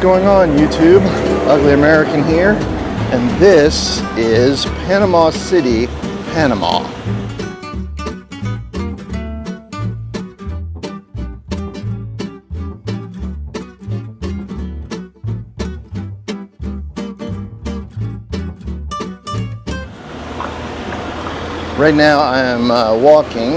going on, YouTube? Ugly American here, and this is Panama City, Panama. Right now I am walking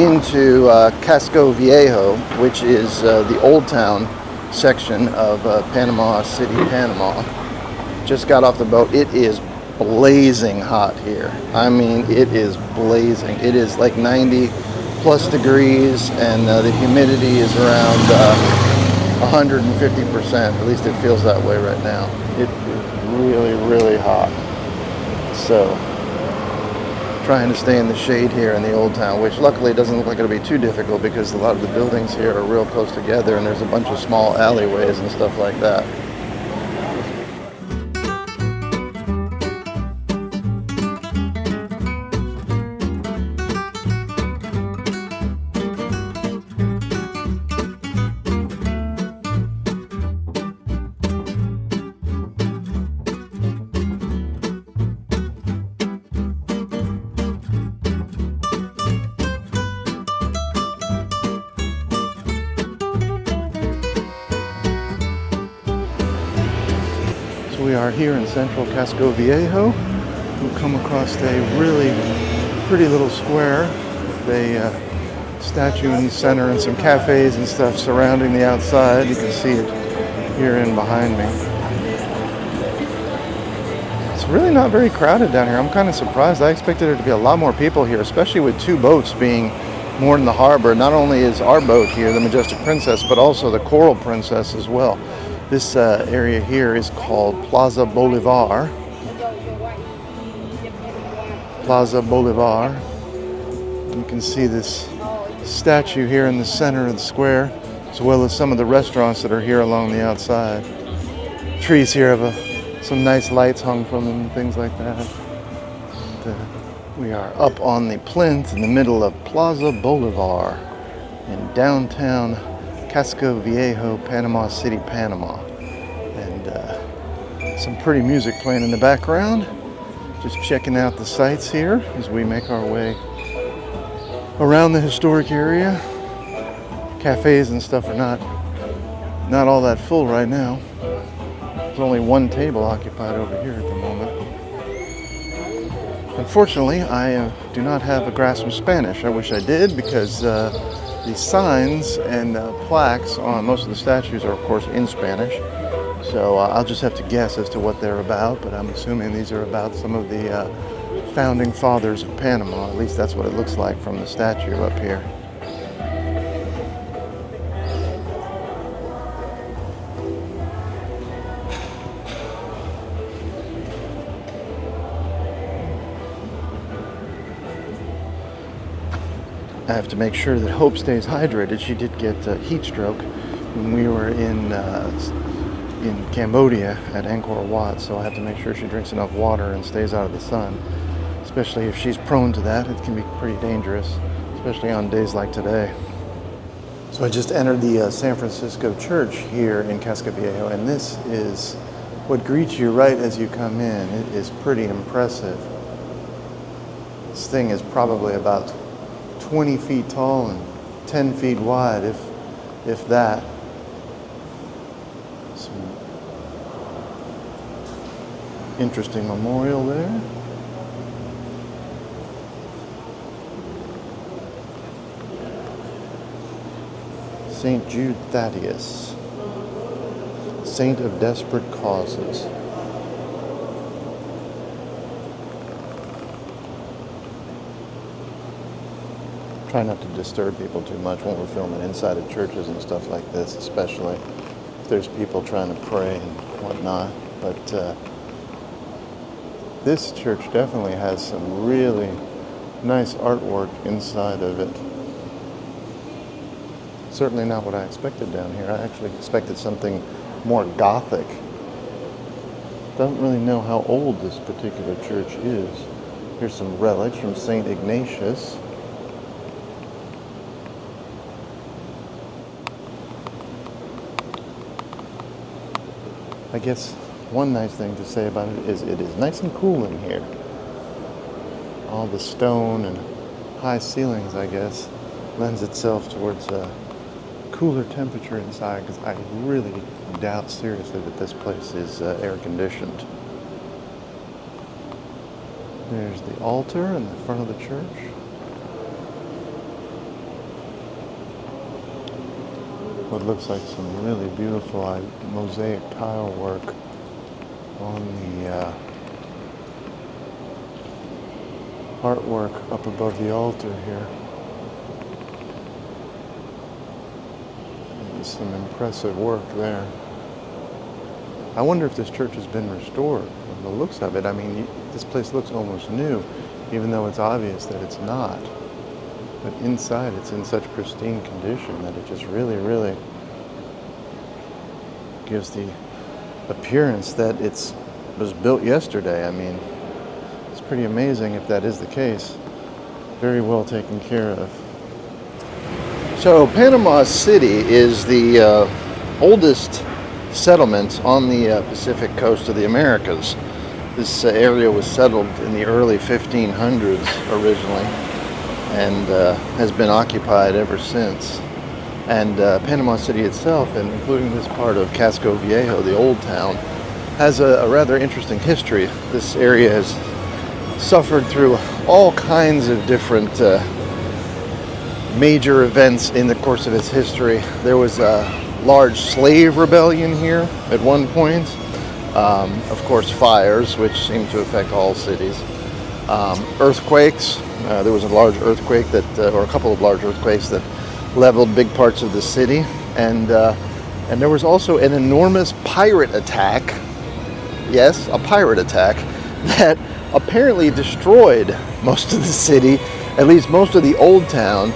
into Casco Viejo, which is the Old Town section of Panama City, Panama. Just got off the boat. It is blazing hot here. I mean, it is blazing. It is like 90 plus degrees, and the humidity is around 150%. At least it feels that way right now. It is really, really hot. So trying to stay in the shade here in the Old Town, which luckily doesn't look like it'll be too difficult because a lot of the buildings here are real close together and there's a bunch of small alleyways and stuff like that. We are here in central Casco Viejo. We'll come across a really pretty little square with a statue in the center and some cafes and stuff surrounding the outside. You can see it here in behind me. It's really not very crowded down here. I'm kind of surprised. I expected there to be a lot more people here, especially with two boats being moored in the harbor. Not only is our boat here, the Majestic Princess, but also the Coral Princess as well. This area here is called Plaza Bolivar. Plaza Bolivar. You can see this statue here in the center of the square, as well as some of the restaurants that are here along the outside. Trees here have some nice lights hung from them and things like that. We are up on the plinth in the middle of Plaza Bolivar in downtown Casco Viejo, Panama City, Panama. And some pretty music playing in the background. Just checking out the sights here as we make our way around the historic area. Cafes and stuff are not all that full right now. There's only one table occupied over here at the moment. Unfortunately, I do not have a grasp of Spanish. I wish I did, because the signs and plaques on most of the statues are, of course, in Spanish. So I'll just have to guess as to what they're about, but I'm assuming these are about some of the founding fathers of Panama. At least that's what it looks like from the statue up here. I have to make sure that Hope stays hydrated. She did get heat stroke when we were in Cambodia at Angkor Wat, so I have to make sure she drinks enough water and stays out of the sun, especially if she's prone to that. It can be pretty dangerous, especially on days like today. So I just entered the San Francisco Church here in Casco Viejo, and this is what greets you right as you come in. It is pretty impressive. This thing is probably about 20 feet tall and 10 feet wide, if that. Some interesting memorial there. St. Jude Thaddeus, Saint of Desperate Causes. Try not to disturb people too much when we're filming inside of churches and stuff like this, especially if there's people trying to pray and whatnot. But this church definitely has some really nice artwork inside of it. Certainly not what I expected down here. I actually expected something more Gothic. Don't really know how old this particular church is. Here's some relics from St. Ignatius. I guess one nice thing to say about it is nice and cool in here. All the stone and high ceilings, I guess, lends itself towards a cooler temperature inside, because I really doubt seriously that this place is air conditioned. There's the altar in the front of the church. What looks like some really beautiful mosaic tile work on the artwork up above the altar here. There's some impressive work there. I wonder if this church has been restored. From the looks of it, I mean, this place looks almost new, even though it's obvious that it's not. But inside, it's in such pristine condition that it just really, really gives the appearance that it was built yesterday. I mean, it's pretty amazing if that is the case. Very well taken care of. So, Panama City is the oldest settlement on the Pacific coast of the Americas. This area was settled in the early 1500s originally, and has been occupied ever since. And Panama City itself, and including this part of Casco Viejo, the old town, has a rather interesting history. This area has suffered through all kinds of different major events in the course of its history. There was a large slave rebellion here at one point. Of course, fires, which seem to affect all cities. Earthquakes. There was a large earthquake or a couple of large earthquakes that leveled big parts of the city, and there was also an enormous pirate attack. Yes, a pirate attack that apparently destroyed most of the city, at least most of the old town,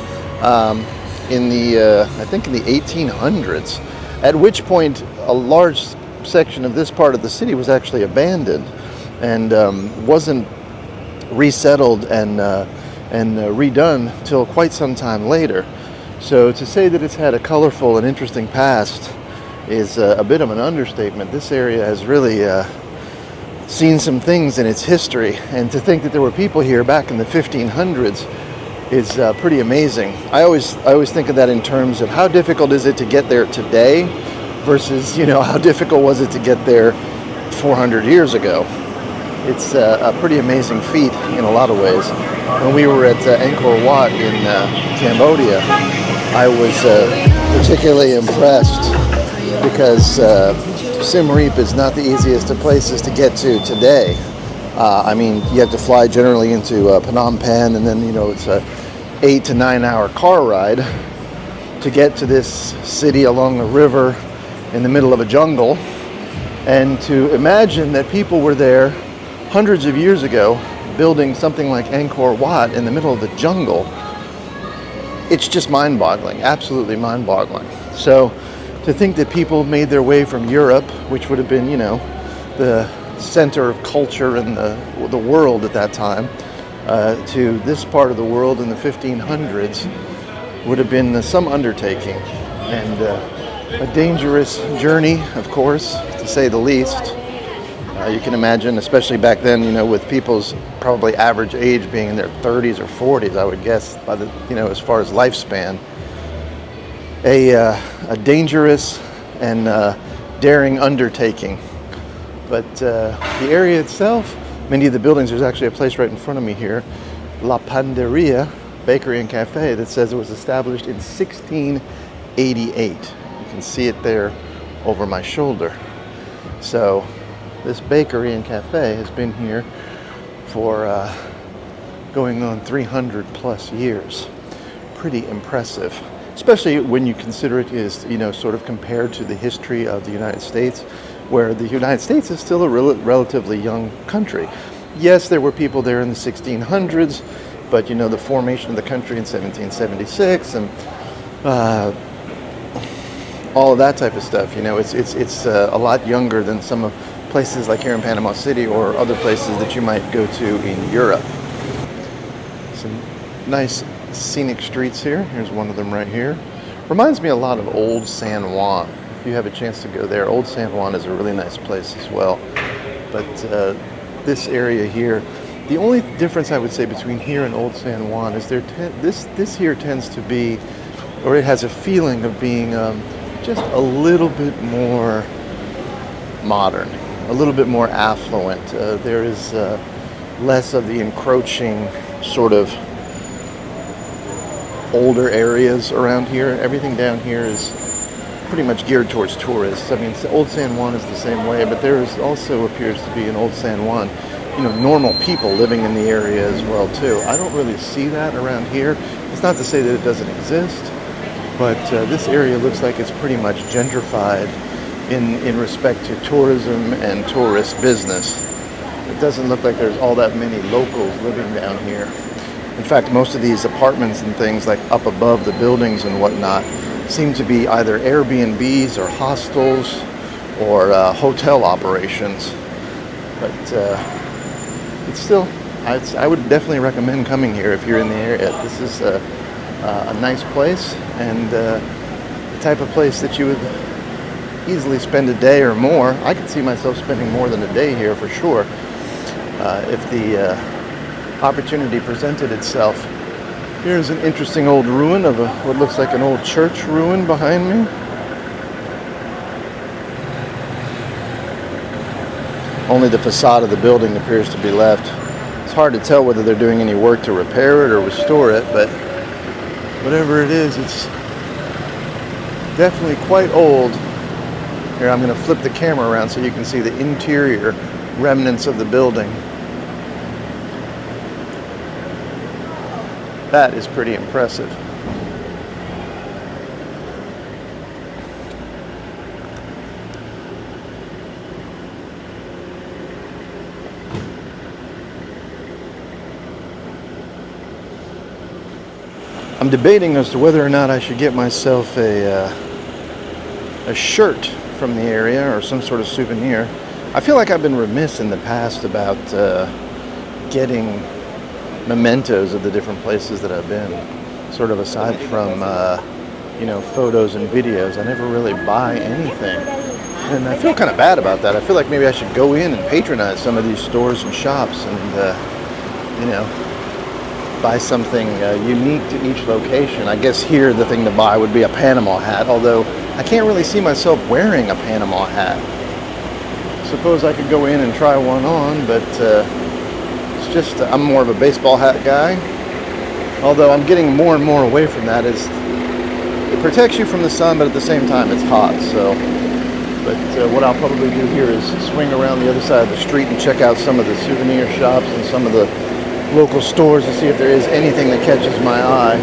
in the I think in the 1800s. At which point, a large section of this part of the city was actually abandoned and wasn't resettled and redone till quite some time later. So to say that it's had a colorful and interesting past is a bit of an understatement. This area has really seen some things in its history, and to think that there were people here back in the 1500s is pretty amazing. I always think of that in terms of how difficult is it to get there today versus, how difficult was it to get there 400 years ago. It's a pretty amazing feat in a lot of ways. When we were at Angkor Wat in Cambodia, I was particularly impressed because Siem Reap is not the easiest of places to get to today. I mean, you have to fly generally into Phnom Penh, and then, it's a 8 to 9 hour car ride to get to this city along the river in the middle of a jungle. And to imagine that people were there hundreds of years ago building something like Angkor Wat in the middle of the jungle, it's just mind-boggling, absolutely mind-boggling. So to think that people made their way from Europe, which would have been, the center of culture in the world at that time, to this part of the world in the 1500s would have been some undertaking, and a dangerous journey, of course, to say the least. You can imagine, especially back then, with people's probably average age being in their 30s or 40s, I would guess, by the, as far as lifespan, a dangerous and daring undertaking. But the area itself, many of the buildings, there's actually a place right in front of me here, La Panderia Bakery and Cafe, that says it was established in 1688. You can see it there over my shoulder. So this bakery and cafe has been here for going on 300 plus years. Pretty impressive, especially when you consider it is, sort of compared to the history of the United States, where the United States is still a relatively young country. Yes, there were people there in the 1600s, but the formation of the country in 1776 and all of that type of stuff, it's a lot younger than some of places like here in Panama City or other places that you might go to in Europe. Some nice scenic streets here. Here's one of them right here. Reminds me a lot of old San Juan, if you have a chance to go there. Old San Juan is a really nice place as well. But this area here, the only difference I would say between here and Old San Juan is this here tends to be, or it has a feeling of being just a little bit more modern, a little bit more affluent. There is less of the encroaching sort of older areas around here. Everything down here is pretty much geared towards tourists. I mean, Old San Juan is the same way, but there is also appears to be in Old San Juan, normal people living in the area as well too. I don't really see that around here. It's not to say that it doesn't exist, but this area looks like it's pretty much gentrified in respect to tourism and tourist business. It doesn't look like there's all that many locals living down here. In fact, most of these apartments and things like up above the buildings and whatnot seem to be either Airbnbs or hostels or hotel operations. But it's still, I would definitely recommend coming here if you're in the area. This is a nice place, and the type of place that you would easily spend a day or more. I could see myself spending more than a day here for sure if the opportunity presented itself. Here's an interesting old ruin of what looks like an old church ruin behind me. Only the facade of the building appears to be left. It's hard to tell whether they're doing any work to repair it or restore it, but whatever it is, it's definitely quite old. Here, I'm going to flip the camera around so you can see the interior remnants of the building. That is pretty impressive. I'm debating as to whether or not I should get myself a shirt from the area or some sort of souvenir. I feel like I've been remiss in the past about getting mementos of the different places that I've been. Sort of aside from photos and videos, I never really buy anything, and I feel kind of bad about that. I feel like maybe I should go in and patronize some of these stores and shops and buy something unique to each location. I guess here the thing to buy would be a Panama hat, although I can't really see myself wearing a Panama hat. Suppose I could go in and try one on, but it's just, I'm more of a baseball hat guy. Although I'm getting more and more away from that. It protects you from the sun, but at the same time it's hot. So, but what I'll probably do here is swing around the other side of the street and check out some of the souvenir shops and some of the local stores to see if there is anything that catches my eye.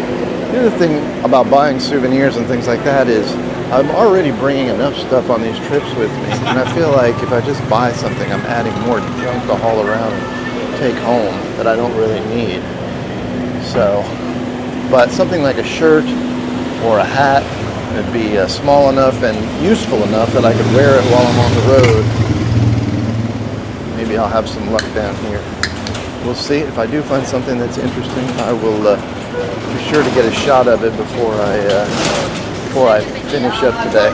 The other thing about buying souvenirs and things like that is I'm already bringing enough stuff on these trips with me, and I feel like if I just buy something, I'm adding more junk to haul around and take home that I don't really need. So, but something like a shirt or a hat would be small enough and useful enough that I could wear it while I'm on the road. Maybe I'll have some luck down here. We'll see. If I do find something that's interesting, I will be sure to get a shot of it before I finish up today.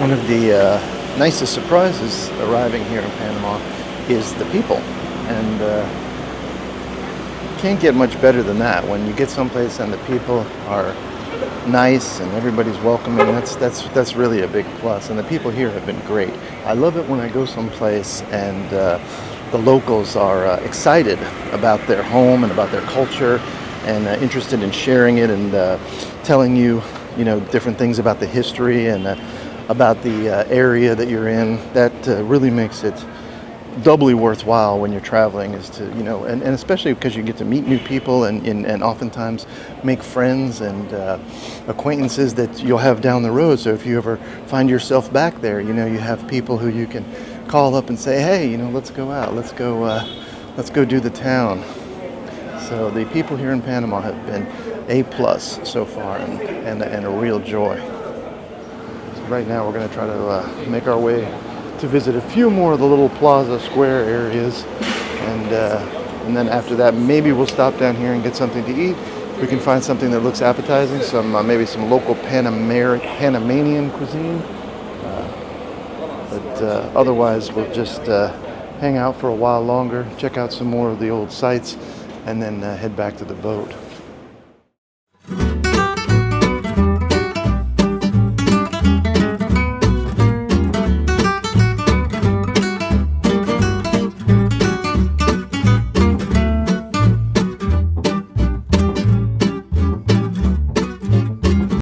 One of the nicest surprises arriving here in Panama is the people, and can't get much better than that. When you get someplace and the people are nice and everybody's welcoming, that's really a big plus. And the people here have been great. I love it when I go someplace and the locals are excited about their home and about their culture and interested in sharing it and telling you, different things about the history and about the area that you're in. That really makes it doubly worthwhile when you're traveling, is to, and especially because you get to meet new people and oftentimes make friends and acquaintances that you'll have down the road. So if you ever find yourself back there, you have people who you can call up and say, hey, let's go out, let's go do the town. So the people here in Panama have been A+ so far, and a real joy. So right now we're going to try to make our way to visit a few more of the little Plaza Square areas, and then after that maybe we'll stop down here and get something to eat. We can find something that looks appetizing, maybe some local Panamanian cuisine. But otherwise, we'll just hang out for a while longer, check out some more of the old sites, and then head back to the boat.